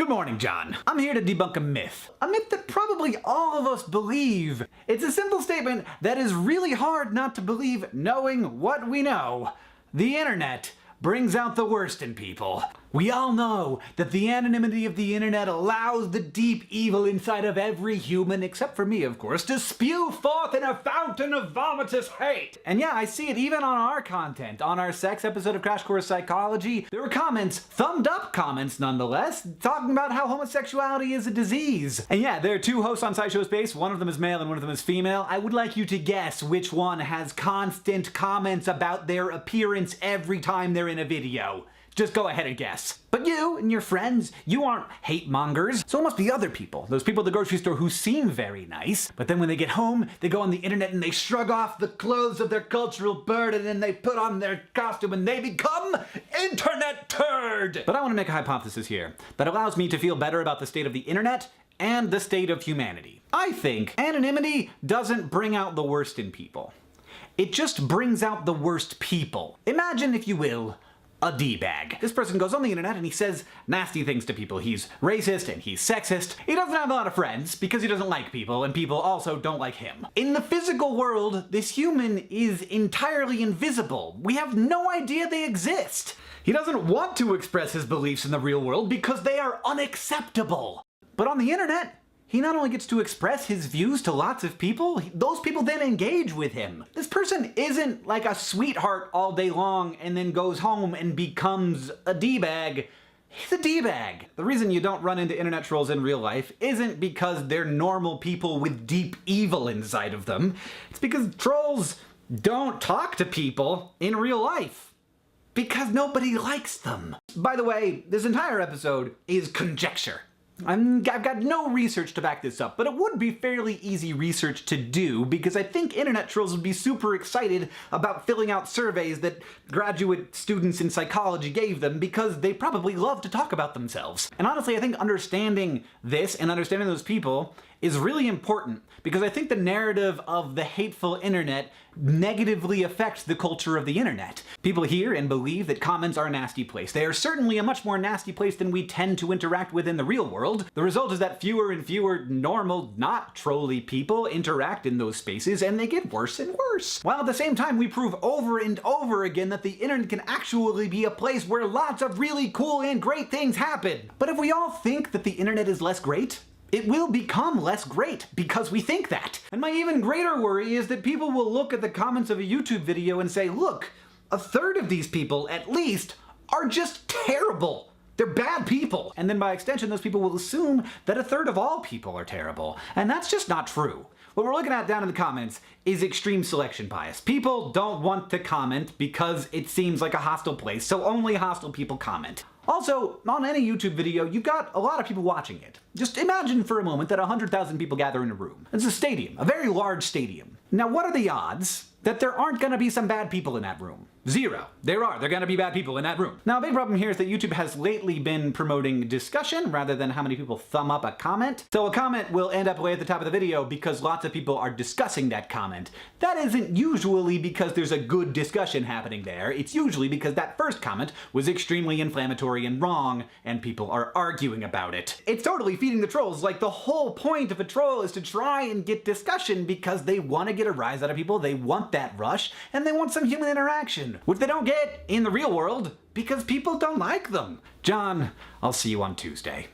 Good morning, John. I'm here to debunk a myth that probably all of us believe. It's a simple statement that is really hard not to believe knowing what we know. The internet brings out the worst in people. We all know that the anonymity of the internet allows the deep evil inside of every human, except for me, of course, to spew forth in a fountain of vomitous hate. And yeah, I see it even on our content. On our sex episode of Crash Course Psychology, there were comments, thumbed up comments nonetheless, talking about how homosexuality is a disease. And yeah, there are two hosts on SciShow Space, one of them is male and one of them is female. I would like you to guess which one has constant comments about their appearance every time they're in a video. Just go ahead and guess. But you and your friends, you aren't hate mongers. So it must be other people. Those people at the grocery store who seem very nice, but then when they get home, they go on the internet and they shrug off the clothes of their cultural burden and they put on their costume and they become internet turd. But I want to make a hypothesis here that allows me to feel better about the state of the internet and the state of humanity. I think anonymity doesn't bring out the worst in people. It just brings out the worst people. Imagine, if you will, a D-bag. This person goes on the internet and he says nasty things to people. He's racist and he's sexist. He doesn't have a lot of friends because he doesn't like people, and people also don't like him. In the physical world, this human is entirely invisible. We have no idea they exist. He doesn't want to express his beliefs in the real world because they are unacceptable. But on the internet, he not only gets to express his views to lots of people, those people then engage with him. This person isn't like a sweetheart all day long and then goes home and becomes a D-bag. He's a D-bag. The reason you don't run into internet trolls in real life isn't because they're normal people with deep evil inside of them. It's because trolls don't talk to people in real life. Because nobody likes them. By the way, this entire episode is conjecture. I've got no research to back this up, but it would be fairly easy research to do because I think internet trolls would be super excited about filling out surveys that graduate students in psychology gave them because they probably love to talk about themselves. And honestly, I think understanding this and understanding those people is really important because I think the narrative of the hateful internet negatively affects the culture of the internet. People hear and believe that comments are a nasty place. They are certainly a much more nasty place than we tend to interact with in the real world. The result is that fewer and fewer normal, not trolly people interact in those spaces, and they get worse and worse. While at the same time, we prove over and over again that the internet can actually be a place where lots of really cool and great things happen. But if we all think that the internet is less great, it will become less great because we think that. And my even greater worry is that people will look at the comments of a YouTube video and say, look, a third of these people, at least, are just terrible. They're bad people. And then by extension, those people will assume that a third of all people are terrible. And that's just not true. What we're looking at down in the comments is extreme selection bias. People don't want to comment because it seems like a hostile place, so only hostile people comment. Also, on any YouTube video, you've got a lot of people watching it. Just imagine for a moment that 100,000 people gather in a room. It's a stadium, a very large stadium. Now, what are the odds that there aren't gonna be some bad people in that room? Zero. They're gonna be bad people in that room. Now, a big problem here is that YouTube has lately been promoting discussion rather than how many people thumb up a comment. So a comment will end up way at the top of the video because lots of people are discussing that comment. That isn't usually because there's a good discussion happening there. It's usually because that first comment was extremely inflammatory and wrong, and people are arguing about it. It's totally feeding the trolls. Like, the whole point of a troll is to try and get discussion because they want to get a rise out of people, they want that rush, and they want some human interaction, which they don't get in the real world because people don't like them. John, I'll see you on Tuesday.